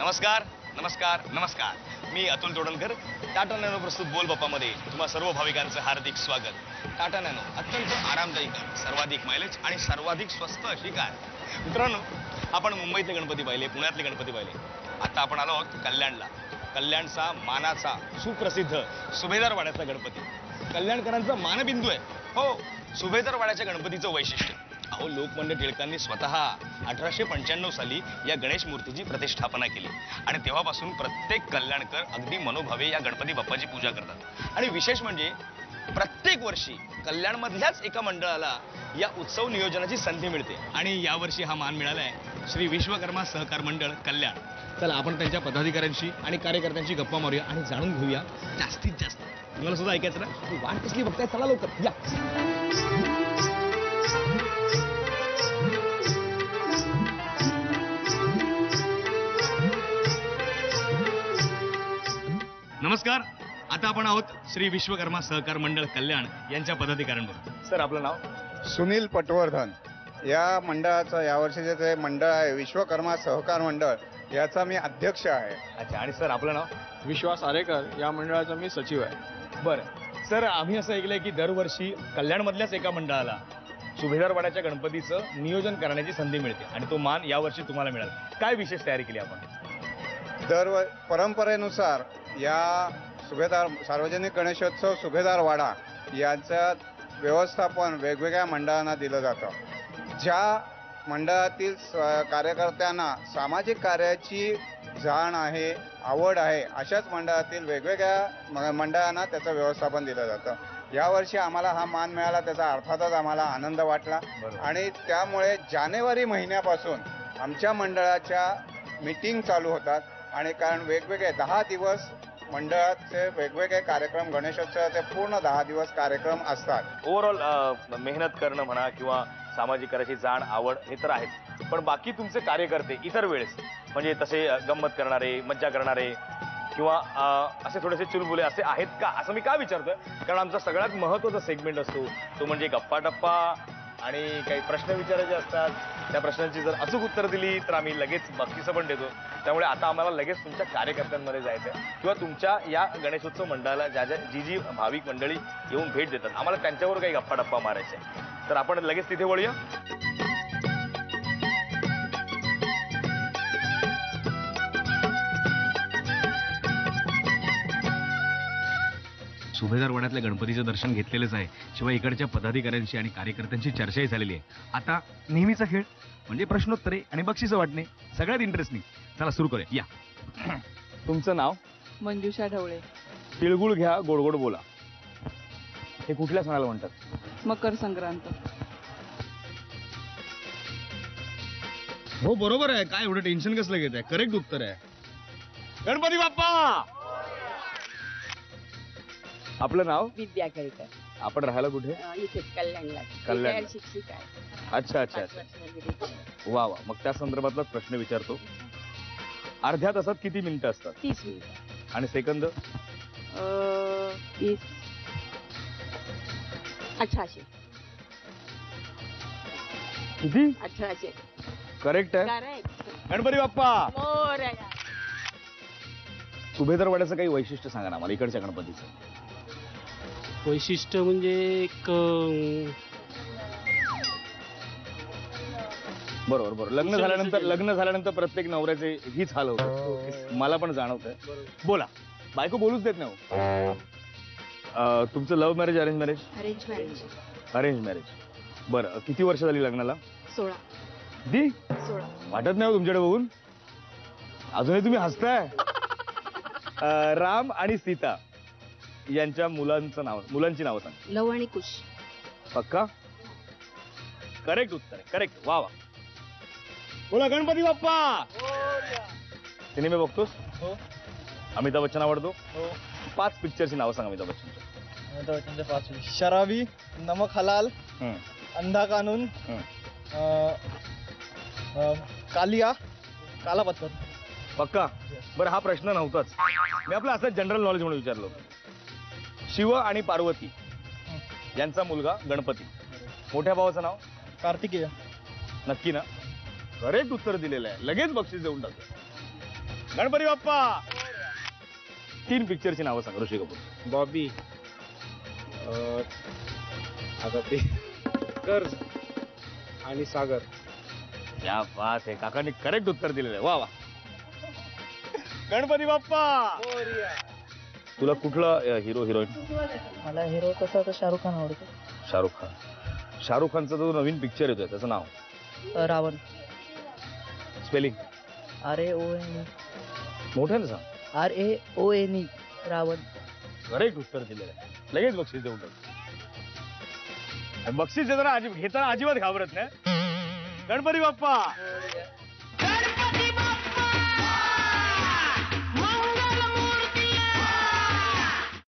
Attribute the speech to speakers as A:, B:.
A: नमस्कार नमस्कार नमस्कार. मी अतुल तोडणकर. टाटा नॅनो प्रस्तुत बोल बाप्पामध्ये तुम्हा सर्व भाविकांचं हार्दिक स्वागत. टाटा नॅनो अत्यंत आरामदायी कार, सर्वाधिक मायलेज आणि सर्वाधिक स्वस्त अशी कार. मित्रांनो, आपण मुंबईतले गणपती पाहिले, पुण्यातले गणपती पाहिले. आता आपण आलो आहोत कल्याणला. कल्याणचा मानाचा सुप्रसिद्ध सुभेदारवाड्याचा गणपती कल्याणकरांचा मानबिंदू आहे. हो, सुभेदारवाड्याच्या गणपतीचं वैशिष्ट्य, अहो, लोकमान्य टिळकांनी स्वतः 1895 साली या गणेश मूर्तीची प्रतिष्ठापना केली आणि तेव्हापासून प्रत्येक कल्याणकर अगदी मनोभावे या गणपती बाप्पाची पूजा करतात. आणि विशेष म्हणजे प्रत्येक वर्षी कल्याणमधल्याच एका मंडळाला या उत्सव नियोजनाची संधी मिळते आणि यावर्षी हा मान मिळालाय श्री विश्वकर्मा सहकार मंडळ कल्याण. चला, आपण त्यांच्या पदाधिकाऱ्यांशी आणि कार्यकर्त्यांशी गप्पा मारूया आणि जाणून घेऊया जास्तीत जास्त. तुम्हाला सुद्धा ऐकायचं ना? वाट कसली बघताय? चला लवकर या. नमस्कार. आता आपण आहोत श्री विश्वकर्मा सहकार मंडळ कल्याण यांच्या पदाधिकाऱ्यांबरोबर. सर, आपलं नाव?
B: सुनील पटवर्धन. या मंडळाचं यावर्षीचे जे मंडळ आहे विश्वकर्मा सहकार मंडळ, याचा मी अध्यक्ष आहे.
A: अच्छा. आणि सर, आपलं नाव?
C: विश्वास आरेकर. या मंडळाचा मी सचिव आहे.
A: बरं सर, आम्ही असं ऐकलंय की दरवर्षी कल्याणमधल्याच एका मंडळाला सुभेदारवाड्याच्या गणपतीचं नियोजन करण्याची संधी मिळते आणि तो मान यावर्षी तुम्हाला मिळाला. काय विशेष तयारी केली आपण?
B: परंपरेनुसार या सार्वजनिक गणेशोत्सव सुभेदारवाडा यांचं व्यवस्थापन वेगवेगळ्या मंडळांना दिलं जातं. ज्या मंडळातील कार्यकर्त्यांना सामाजिक कार्याची जाण आहे, आवड आहे, अशाच मंडळातील वेगवेगळ्या मंडळांना त्याचं व्यवस्थापन दिलं जातं. यावर्षी आम्हाला हा मान मिळाला, त्याचा अर्थातच आम्हाला आनंद वाटला. आणि त्यामुळे जानेवारी महिन्यापासून आमच्या मंडळाच्या मीटिंग चालू होतात आणि कारण वेगवेगळे 10 दिवस मंडळाचे वेगवेगळे कार्यक्रम, गणेशोत्सवाचे पूर्ण 10 दिवस कार्यक्रम असतात.
A: ओव्हरऑल मेहनत करणं म्हणा किंवा सामाजिक कार्याची जाण, आवड हे तर आहेच, पण बाकी तुमचे कार्यकर्ते इतर वेळेस म्हणजे तसे गंमत करणारे, मज्जा करणारे किंवा असे थोडेसे चुलबुले असे आहेत का, असं मी का विचारतोय? कारण आमचा सगळ्यात महत्त्वाचा सेगमेंट असतो तो म्हणजे गप्पा टप्पा आणि काही प्रश्न विचारायचे असतात. त्या प्रश्नांची जर अचूक उत्तर दिली तर आम्ही लगेच बक्षिसं पण देतो. त्यामुळे आता आम्हाला लगेच तुमच्या कार्यकर्त्यांमध्ये जायचं आहे किंवा तुमच्या या गणेशोत्सव मंडळाला जी भाविक मंडळी येऊन भेट देतात, आम्हाला त्यांच्यावर काही गप्पा टप्पा मारायचे आहे. तर आपण लगेच तिथे वळूया. सुभेदारवाड्यातल्या गणपतीचं दर्शन घेतलेलंच आहे, शिवाय इकडच्या पदाधिकाऱ्यांशी आणि कार्यकर्त्यांची चर्चाही झालेली आहे. आता नेहमीचा खेळ म्हणजे प्रश्नोत्तरे आणि बक्षिसं वाटणे, सगळ्यात इंटरेस्टिंग. चला सुरू करूया. या. तुमचं नाव?
D: मंजुषा ढवळे.
A: तिळगुळ घ्या, गोड गोड बोला. हे कुठल्या सणाला म्हणतात?
D: मकर संक्रांत.
A: हो, बरोबर आहे. काय एवढं टेन्शन कसलं घेत आहे? करेक्ट उत्तर आहे. गणपती बाप्पा. आपलं नाव?
E: विद्या केळकर.
A: आपण राहायला कुठे?
E: इथे कल्याणला.
A: कल्याण.
E: शिक्षिका आहे.
A: अच्छा अच्छा अच्छा. वा वा. मग त्या संदर्भातला प्रश्न विचारतो. अर्ध्या तासात किती मिनिटं असतात?
E: 30 मिनिटं.
A: आणि सेकंद?
E: 1800.
A: किती?
E: 1800.
A: करेक्ट आहे.
E: करेक्ट.
A: गणपती बाप्पा
E: मोरया.
A: सुभेदारवाड्याचं काही वैशिष्ट्य सांगा ना आम्हाला, इकडच्या गणपतीचं.
C: वैशिष्ट्य म्हणजे एक
A: बरोबर बरोबर. लग्न झाल्यानंतर प्रत्येक नवऱ्याचे हीच हाल होतं, मला पण जाणवतंय. बोला. बायको बोलूच देत नाही. तुमचं love marriage, arrange marriage?
E: Arrange marriage.
A: Arrange marriage. बरं, किती वर्ष झाली लग्नाला?
E: 16.
A: दी
E: 16.
A: वाटत नाही हो तुमच्याकडे बघून. अजूनही तुम्ही हसताय. राम आणि सीता यांच्या मुलांची नावं सांग.
E: लव आणि कुश.
A: पक्का? करेक्ट उत्तर आहे. करेक्ट. वा वा. बोला गणपती बाप्पा. सिनेमे बघतोस?
C: हो.
A: अमिताभ बच्चन आवडतो?
C: हो.
A: 5 पिक्चरची नावं सांग अमिताभ बच्चनच्या.
C: अमिताभ बच्चनचे 5. शराबी, नमक हलाल, अंधा कानून, कालिया, काला पत्थर.
A: पक्का? बरं, हा प्रश्न नव्हताच, मी आपलं असं जनरल नॉलेज म्हणून विचारलो. शिव आणि पार्वती यांचा मुलगा गणपती, मोठ्या भावाचं नाव?
C: कार्तिकेय.
A: नक्की ना? करेक्ट उत्तर दिलेलं आहे. लगेच बक्षीस देऊन टाकतो. गणपती बाप्पा 3 पिक्चरची नावं सांगा ऋषी कपूर.
C: बॉबी आता ते कर्ज आणि सागर.
A: क्या बात आहे, काकांनी करेक्ट उत्तर दिलेलं आहे. वा वा. गणपती बाप्पा. तुला कुठला हिरो हिरोईन?
D: मला हिरो कसा तर शाहरुख खान आवडतो.
A: शाहरुख खान. शाहरुख खानचा जो नवीन पिक्चर येतोय त्याचं नाव?
D: रावण.
A: स्पेलिंग?
D: RAONE.
A: मोठ्याने सांग.
D: RAONE. रावण.
A: करेक्ट उत्तर दिलेलं आहे. लगेच बक्षीस देऊन टाक. बक्षीस देताना घेताना अजिबात घाबरत नाही. गणपती बाप्पा.